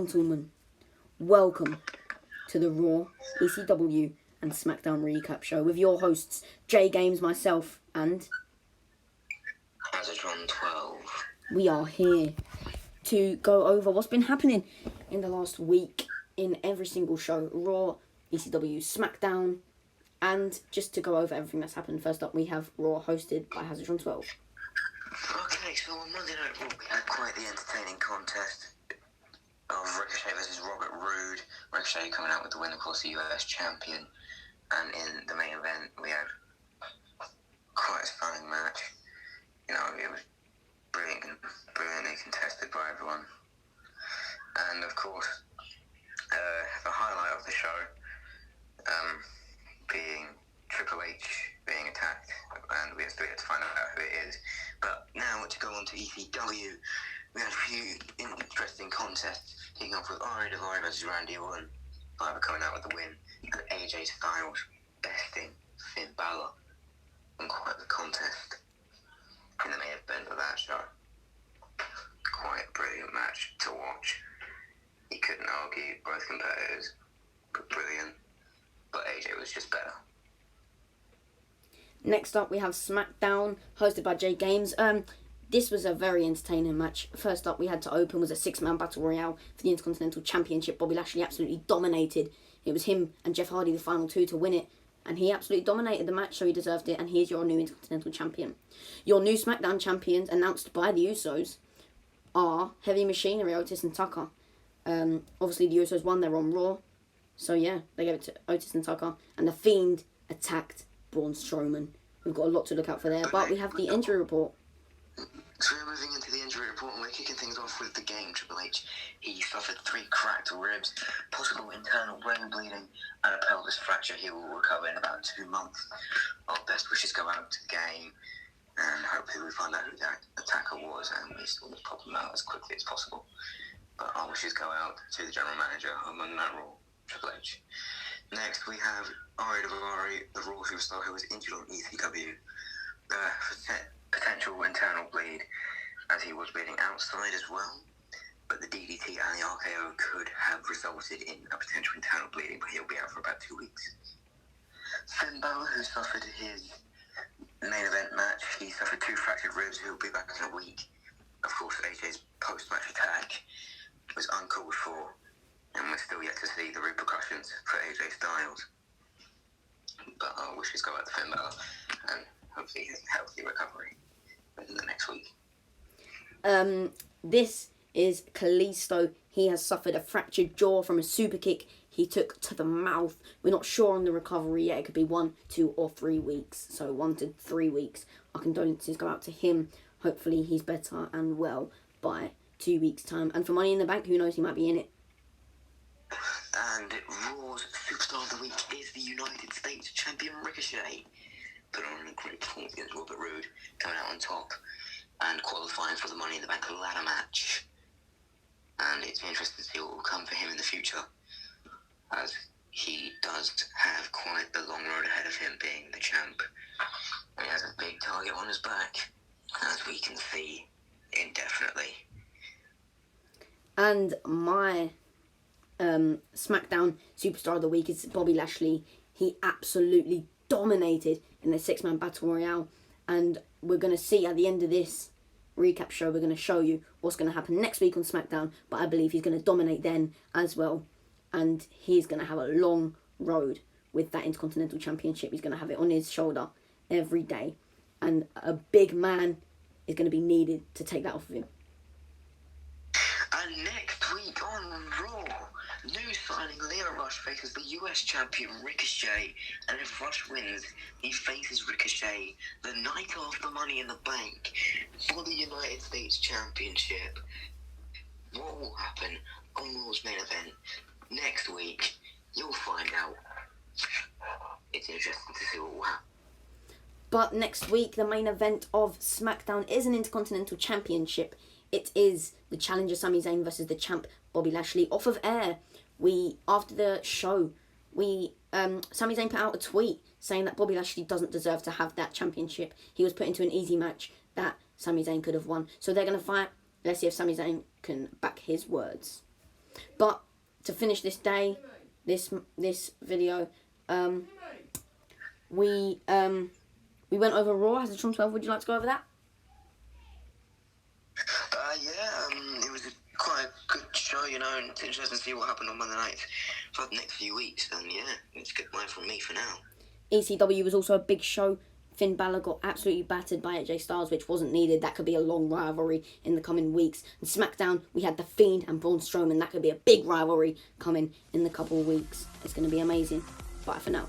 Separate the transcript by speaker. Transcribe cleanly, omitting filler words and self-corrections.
Speaker 1: gentlemen, welcome to the Raw, ECW and SmackDown recap show with your hosts, JHeez, myself, and
Speaker 2: Hazzatron 12.
Speaker 1: We are here to go over what's been happening in the last week in every single show, Raw, ECW, SmackDown, and just to go over everything that's happened. First up, we have Raw, hosted by Hazzatron 12.
Speaker 2: Okay, so on Monday Night Raw, we had quite the entertaining contest of Ricochet versus Robert Roode. Ricochet coming out with the win, of course, the US champion. And in the main event, we had quite a stunning match. You know, it was brilliantly contested by everyone. And of course, the highlight of the show being Triple H being attacked, and we have to find out who it is. But now to go on to ECW, we had a few interesting contests, kicking off with Ari versus Randy Orton, either coming out with the win, and AJ Styles besting Finn Balor in quite the contest in the main event of that show. Quite a brilliant match to watch. You couldn't argue both competitors were brilliant, but AJ was just better.
Speaker 1: Next up, we have SmackDown, hosted by JHeez. This was a very entertaining match. First up, we had to open was a 6-man battle royale for the Intercontinental Championship. Bobby Lashley absolutely dominated. It was him and Jeff Hardy, the final two, to win it. And he absolutely dominated the match, so he deserved it. And here's your new Intercontinental Champion. Your new SmackDown Champions, announced by the Usos, are Heavy Machinery, Otis and Tucker. Obviously, the Usos won. They're on Raw. So, yeah, they gave it to Otis and Tucker. And The Fiend attacked Braun Strowman. We've got a lot to look out for there. But we have the injury report.
Speaker 2: So we're moving into the injury report, and we're kicking things off with the game. Triple H, he suffered 3 cracked ribs, possible internal brain bleeding, and a pelvis fracture. He will recover in about 2 months. Our best wishes go out to the game, and hopefully we find out who that attacker was, and we sort of pop him out as quickly as possible. But our wishes go out to the general manager of Monday Night Raw, Triple H. Next, we have Ari Daivari, the Raw superstar who was injured on ECW. Potential internal bleed, as he was bleeding outside as well. But the DDT and the RKO could have resulted in a potential internal bleeding, but he'll be out for about 2 weeks. Finn Balor, who suffered his main event match, he suffered 2 fractured ribs. He'll be back in a week. Of course, AJ's post-match attack was uncalled for, and we're still yet to see the repercussions for AJ Styles. But our wishes go out to Finn Balor, and hopefully his healthy recovery within the next week.
Speaker 1: This is Kalisto. He has suffered a fractured jaw from a super kick he took to the mouth. We're not sure on the recovery yet. It could be 1, 2, or 3 weeks. So 1 to 3 weeks. Our condolences go out to him. Hopefully he's better and well by 2 weeks' time. And for Money in the Bank, who knows, he might be in it.
Speaker 2: And Raw's Superstar of the Week is the United States Champion Ricochet. Put on a great performance against Robert Roode, coming out on top and qualifying for the Money in the Bank ladder match. And it's interesting to see what will come for him in the future, as he does have quite the long road ahead of him being the champ. And he has a big target on his back, as we can see indefinitely.
Speaker 1: And my SmackDown Superstar of the Week is Bobby Lashley. He absolutely dominated in the 6-man battle royale, and we're going to see at the end of this recap show, we're going to show you what's going to happen next week on SmackDown, but I believe he's going to dominate then as well, and he's going to have a long road with that Intercontinental Championship. He's going to have it on his shoulder every day, and a big man is going to be needed to take that off of him.
Speaker 2: And next week on Raw, new signing Leo Rush faces the US champion Ricochet, and if Rush wins, he faces Ricochet the night after Money in the Bank for the United States Championship. What will happen on Raw's main event next week? You'll find out. It's interesting to see what will happen.
Speaker 1: But next week, the main event of SmackDown is an Intercontinental Championship. It is the challenger Sami Zayn versus the champ Bobby Lashley. Off of air, after the show, Sami Zayn put out a tweet saying that Bobby Lashley doesn't deserve to have that championship. He was put into an easy match that Sami Zayn could have won. So they're going to fight. Let's see if Sami Zayn can back his words. But to finish this day, this video, we went over Raw, Hazzatron 12. Would you like to go over that?
Speaker 2: It was quite a good show, you know, and it's interesting to see what happened on Monday night for the next few weeks. And yeah, it's good night from me for now.
Speaker 1: ECW was also a big show. Finn Balor got absolutely battered by AJ Styles, which wasn't needed. That could be a long rivalry in the coming weeks. And SmackDown, we had The Fiend and Braun Strowman. That could be a big rivalry coming in the couple of weeks. It's going to be amazing. Bye for now.